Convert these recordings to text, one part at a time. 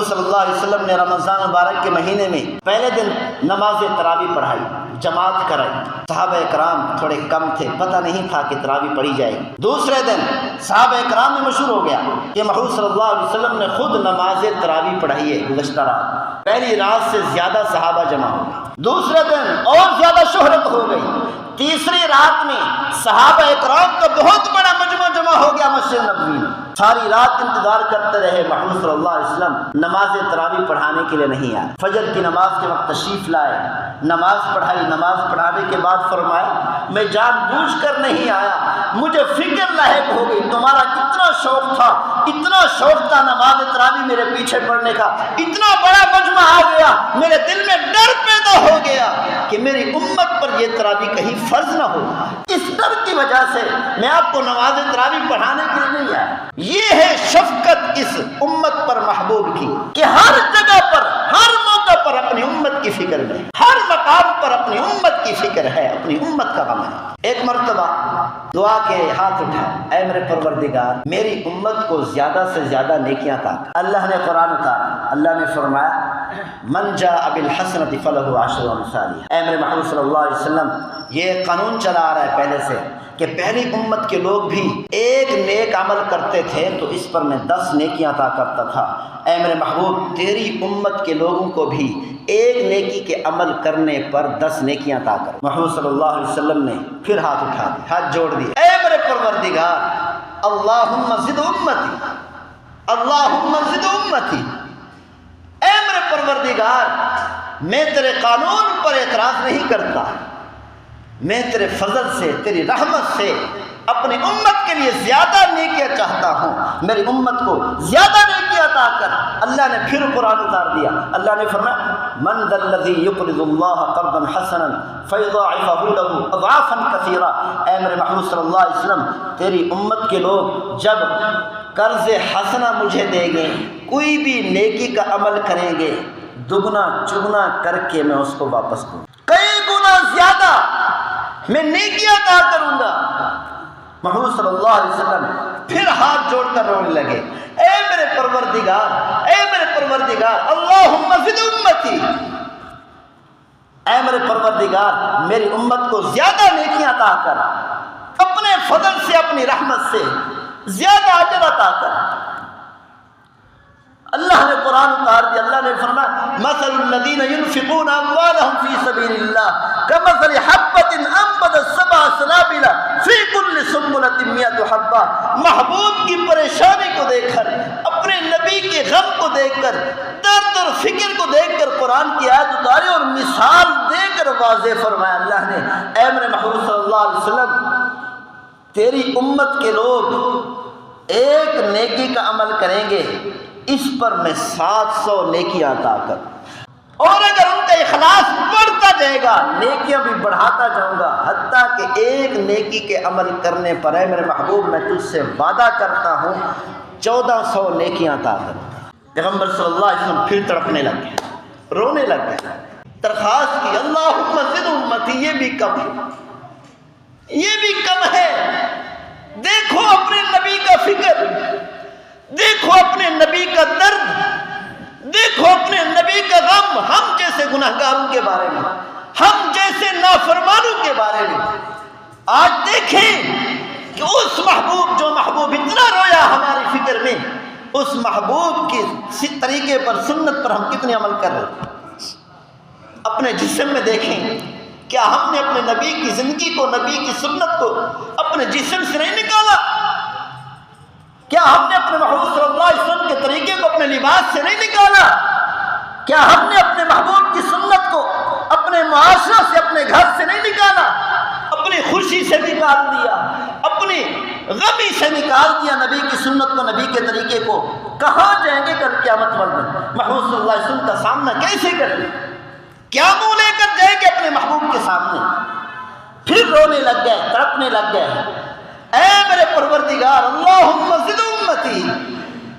محمود صلی اللہ علیہ وسلم نے رمضان مبارک کے مہینے میں پہلے دن نماز تراویح پڑھائی، جماعت کرائی۔ صحابہ کرام تھوڑے کم تھے، پتہ نہیں تھا کہ تراویح پڑھی جائے گی۔ دوسرے دن صحابہ کرام میں مشہور ہو گیا کہ محمود صلی اللہ علیہ وسلم نے خود نماز تراویح پڑھائی ہے گزشتہ رات۔ پہلی رات سے زیادہ صحابہ جمع ہو گئے، دوسرے دن اور زیادہ شہرت ہو گئی، تیسری رات میں صحابہ کرام کا بہت بڑا مجمع جمع ہو گیا مسجد نبوی میں۔ ساری رات انتظار کرتے رہے، محمود صلی اللہ علیہ وسلم نماز تراویح پڑھانے کے لیے نہیں آئے۔ فجر کی نماز کے وقت تشریف لائے، نماز پڑھائی، نماز پڑھانے کے بعد فرمایا میں جان بوجھ کر نہیں آیا، مجھے فکر لاحق ہو گئی، تمہارا کتنا شوق تھا، اتنا شوق تھا نماز تراویح میرے پیچھے پڑھنے کا، اتنا بڑا مجمع آ گیا، میرے دل میں ڈر پیدا ہو گیا کہ میری امت پر یہ تراویح کہیں فرض نہ ہو۔ اس ڈر کی وجہ سے میں آپ کو نماز تراویح پڑھانے کے لیے نہیں آیا۔ یہ ہے شفقت اس امت پر محبوب کی کہ ہر جگہ پر، ہر موقع پر اپنی امت کی فکر میں، ہر مقام پر اپنی امت کی فکر ہے، اپنی امت کا غم ہے۔ ایک مرتبہ دعا کے ہاتھ اٹھا، اے میرے پروردگار میری امت کو زیادہ سے زیادہ نیکیاں عطا کر۔ اللہ نے قرآن اتارا، اللہ نے فرمایا من جاء بالحسنۃ فلہ عشر امثالها۔ اے میرے محمد صلی اللہ علیہ وسلم یہ قانون چلا آ رہا ہے پہلے سے کہ پہلی امت کے لوگ بھی ایک نیک عمل کرتے تھے تو اس پر میں 10 نیکیاں عطا کرتا تھا۔ اے میرے محبوب تیری امت کے لوگوں کو بھی ایک نیکی کے عمل کرنے پر 10 نیکیاں عطا کر۔ محمد صلی اللہ علیہ وسلم نے پھر ہاتھ اٹھا دی، ہاتھ جوڑ دی، اے میرے پروردگار اللہم زد امتی، اللہم زد امتی، اے میرے پروردگار میں تیرے قانون پر اعتراض نہیں کرتا، میں تیرے فضل سے، تیری رحمت سے اپنی امت کے لیے زیادہ نیکیاں چاہتا ہوں، میری امت کو زیادہ نیکیاں عطا کر۔ اللہ نے پھر قرآن اتار دیا، اللہ نے فرمایا من ذا الذی یقرض اللہ قرضا حسنا فیضاعفہ لہ اضعافا کثیرا۔ اے میرے محمود صلی اللہ علیہ وسلم تیری امت کے لوگ جب قرض حسنہ مجھے دیں گے، کوئی بھی نیکی کا عمل کریں گے، دگنا چگنا کر کے میں اس کو واپس دوں، کئی گنا زیادہ میں نیکیاں عطا کروں گا۔ محمود صلی اللہ علیہ وسلم پھر ہاتھ جوڑ کر رونے لگے، اے میرے پروردگار، اے میرے پروردگار اللہم زد امتی، اے میرے پروردگار میری امت کو زیادہ نیکیاں عطا کر، اپنے فضل سے، اپنی رحمت سے زیادہ اجر عطا کر۔ اللہ نے قرآن اتار دیا، اللہ نے فرمایا مثل الذین ينفقون اموالهم فی سبیل اللہ کمثل حبۃ انبتت 7 سنابل فی کل سنبلۃ 100 حبہ۔ محبوب کی پریشانی کو دیکھ کر، اپنے نبی کے غم کو دیکھ کر، درد اور فکر کو دیکھ کر قرآن کی آیت اتاری اور مثال دے کر واضح فرمایا اللہ نے، اے میرے محبوب صلی اللہ علیہ وسلم تیری امت کے لوگ ایک نیکی کا عمل کریں گے، اس پر میں 700 نیکیاں عطا کر، اور اگر ان کا اخلاص بڑھتا جائے گا نیکیاں بھی بڑھاتا جاؤں گا، حتیٰ کہ ایک نیکی کے عمل کرنے پر اے میرے محبوب میں تجھ سے وعدہ کرتا ہوں 1400 نیکیاں عطا کروں گا۔ پیغمبر صلی اللہ علیہ وسلم پھر تڑپنے لگ گئے، رونے لگ گئے، درخواست کی اللہم زد امتی، یہ بھی کم ہے، یہ بھی کم ہے۔ دیکھو اپنے نبی کا فکر، دیکھو اپنے نبی کا درد، دیکھو اپنے نبی کا غم، ہم جیسے گناہگاروں کے بارے میں، ہم جیسے نافرمانوں کے بارے میں۔ آج دیکھیں کہ اس محبوب، جو محبوب اتنا رویا ہماری فکر میں، اس محبوب کی طریقے پر، سنت پر ہم کتنے عمل کر رہے ہیں۔ اپنے جسم میں دیکھیں، کیا ہم نے اپنے نبی کی زندگی کو، نبی کی سنت کو اپنے جسم سے نہیں نکالا؟ کیا ہم نے اپنے محبوب صلی اللہ علیہ وسلم کے طریقے کو اپنے لباس سے نہیں نکالا؟ کیا ہم نے اپنے محبوب کی سنت کو اپنے معاشرہ سے، اپنے گھر سے نہیں نکالا؟ اپنی خوشی سے نکال دیا، اپنی غمی سے نکال دیا نبی کی سنت کو، نبی کے طریقے کو۔ کہاں جائیں گے کل قیامت والے دن؟ محبوب صلی اللہ علیہ وسلم کا سامنا کیسے کریں؟ کیا منہ لے کر جائیں گے اپنے محبوب کے سامنے؟ پھر رونے لگ گئے، تڑپنے لگ گئے، اے میرے پروردگار اللہم زد امتی،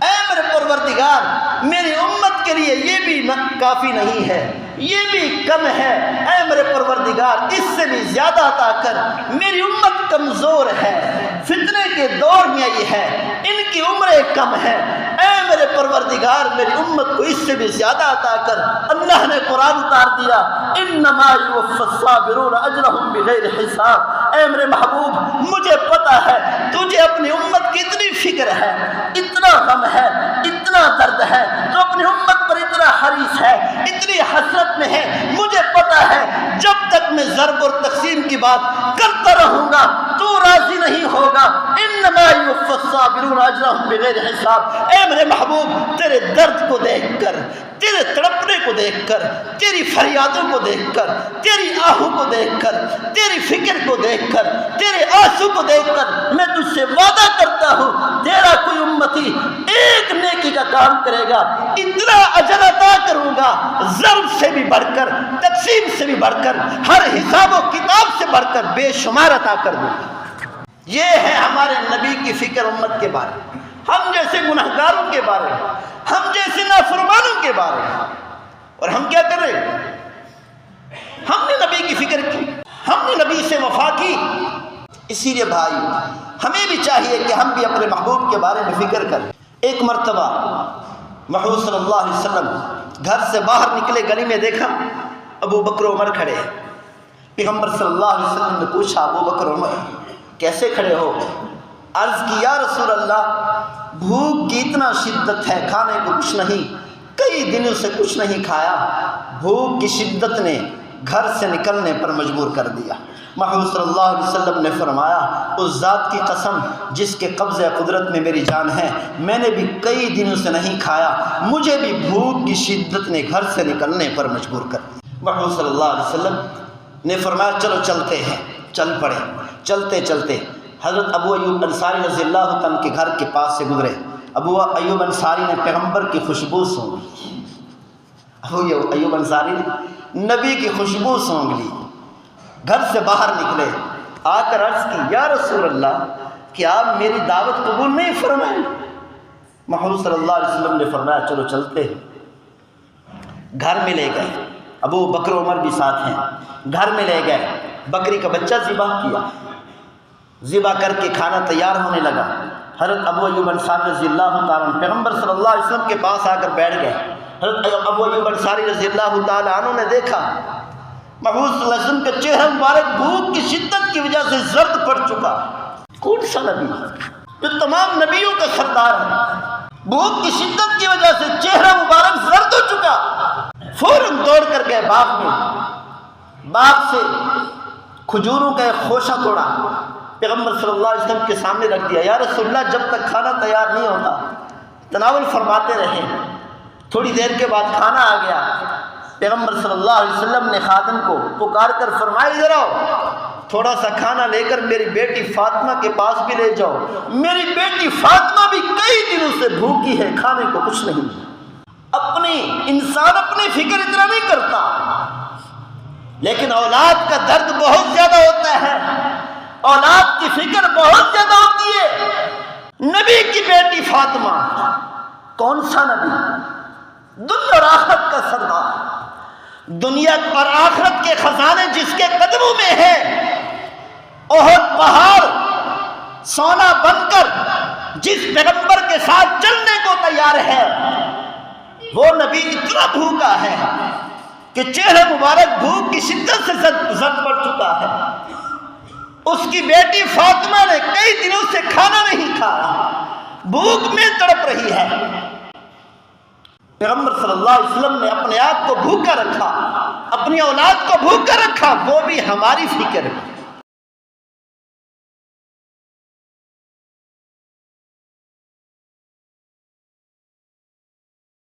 اے میرے پروردگار میری امت کے لیے یہ بھی کافی نہیں ہے، یہ بھی کم ہے، اے میرے پروردگار اس سے بھی زیادہ عطا کر، میری امت کمزور ہے، فتنے کے دور میں یہ ہے، ان کی عمریں کم ہے، اے میرے پروردگار میری امت کو اس سے بھی زیادہ عطا کر۔ اللہ نے قرآن اتار دیا، انما یوفی الصابرون اجرہم بغیر حساب۔ اے میرے محبوب، مجھے پتا ہے تجھے اپنی امت کی اتنی فکر ہے، اتنا غم ہے، اتنا درد ہے، تو اپنی امت پر اتنا حریص ہے، اتنی حسرت میں ہے۔ مجھے پتا ہے جب تک میں ضرب اور تقسیم کی بات کرتا رہوں گا تو راضی نہیں ہوگا۔ انما یوفی الصابرون اجرہم بغیر حساب۔ اے میرے محبوب، تیرے درد کو دیکھ کر، تیرے تڑپنے کو دیکھ کر، تیری فریادوں کو دیکھ کر، تیری آہوں کو دیکھ کر، تیری فکر کو دیکھ کر، تیرے آنسو کو دیکھ کر میں تجھ سے وعدہ کرتا ہوں، تیرا کوئی امتی ایک نیکی کا کام کرے گا، اتنا اجر عطا کروں گا، ضرب سے بھی بڑھ کر، تقسیم سے بھی بڑھ کر، ہر حساب و کتاب سے بڑھ کر بے شمار عطا کر دوں گا۔ یہ ہے ہمارے نبی کی فکر امت کے بارے میں، ہم جیسے گنہگاروں کے بارے میں، ہم جیسے نافرمانوں کے بارے میں۔ اور ہم کیا کر رہے ہیں؟ ہم نے نبی کی فکر کی، ہم نے نبی سے وفا کی۔ اسی لیے بھائی، ہمیں بھی چاہیے کہ ہم بھی اپنے محبوب کے بارے میں فکر کریں۔ ایک مرتبہ محبوب صلی اللہ علیہ وسلم گھر سے باہر نکلے، گلی میں دیکھا ابو بکر و عمر کھڑے ہیں۔ پیغمبر صلی اللہ علیہ وسلم نے پوچھا، ابو بکر و عمر کیسے کھڑے ہو؟ عرض کی، یا رسول اللہ، بھوک کی اتنا شدت ہے، کھانے کو کچھ نہیں، کئی دنوں سے کچھ نہیں کھایا، بھوک کی شدت نے گھر سے نکلنے پر مجبور کر دیا۔ محمد صلی اللہ علیہ وسلم نے فرمایا، اس ذات کی قسم جس کے قبضہ قدرت میں میری جان ہے، میں نے بھی کئی دنوں سے نہیں کھایا، مجھے بھی بھوک کی شدت نے گھر سے نکلنے پر مجبور کر دیا۔ محمد صلی اللہ علیہ وسلم نے فرمایا، چلو چلتے ہیں۔ چل پڑے۔ چلتے چلتے حضرت ابو ایوب انصاری رضی اللہ عنہ کے گھر کے پاس سے گزرے۔ ابو ایوب انصاری نے پیغمبر کی خوشبو سونگی۔ ابو ایوب انصاری نے نبی کی خوشبو سونگ لی۔ گھر سے باہر نکلے، آ کر عرض کی، یا رسول اللہ، کیا آپ میری دعوت قبول نہیں فرمائیں؟ محمد صلی اللہ علیہ وسلم نے فرمایا، چلو چلتے ہیں۔ گھر میں لے گئے، ابو بکر عمر بھی ساتھ ہیں۔ گھر میں لے گئے، بکری کا بچہ ذبح کیا، ذبح کر کے کھانا تیار ہونے لگا۔ حضرت ابو ایوب انصاری رضی اللہ تعالیٰ عنہ پیغمبر صلی اللہ علیہ وسلم کے پاس آ کر بیٹھ گئے۔ حضرت ابو ایوب انصاری رضی اللہ تعالیٰ عنہ نے دیکھا محمود صلی اللہ علیہ وسلم کا چہرہ مبارک بھوک کی شدت کی وجہ سے زرد پڑ چکا۔ کون سا نبی جو تمام نبیوں کا سردار ہے، بھوک کی شدت کی وجہ سے چہرہ مبارک زرد ہو چکا۔ فوراً دوڑ کر گئے باغ میں، باغ سے کھجوروں کا ایک خوشہ توڑا، پیغمبر صلی اللہ علیہ وسلم کے سامنے رکھ دیا۔ یا رسول اللہ، جب تک کھانا تیار نہیں ہوتا تناول فرماتے رہے۔ تھوڑی دیر کے بعد کھانا آ گیا۔ پیغمبر صلی اللہ علیہ وسلم نے خادم کو پکار کر فرمایا، ادھر آؤ، تھوڑا سا کھانا لے کر میری بیٹی فاطمہ کے پاس بھی لے جاؤ، میری بیٹی فاطمہ بھی کئی دنوں سے بھوکی ہے، کھانے کو کچھ نہیں۔ انسان اپنی فکر اتنا نہیں کرتا، لیکن اولاد کا درد بہت زیادہ ہوتا ہے، اولاد کی فکر بہت زیادہ ہوتی ہے۔ نبی کی بیٹی فاطمہ، کون سا نبی؟ دنیا اور آخرت کا سردار، دنیا اور آخرت کے خزانے جس کے قدموں میں ہیں، احد پہاڑ سونا بن کر جس پیغمبر کے ساتھ چلنے کو تیار ہے، وہ نبی اتنا بھوکا ہے کہ چہرہ مبارک بھوک کی شدت سے زد پڑ چکا ہے۔ اس کی بیٹی فاطمہ نے کئی دنوں سے کھانا نہیں کھایا، بھوک میں تڑپ رہی ہے۔ پیغمبر صلی اللہ علیہ وسلم نے اپنے آپ کو بھوکا رکھا، اپنی اولاد کو بھوکا رکھا، وہ بھی ہماری فکر ہے۔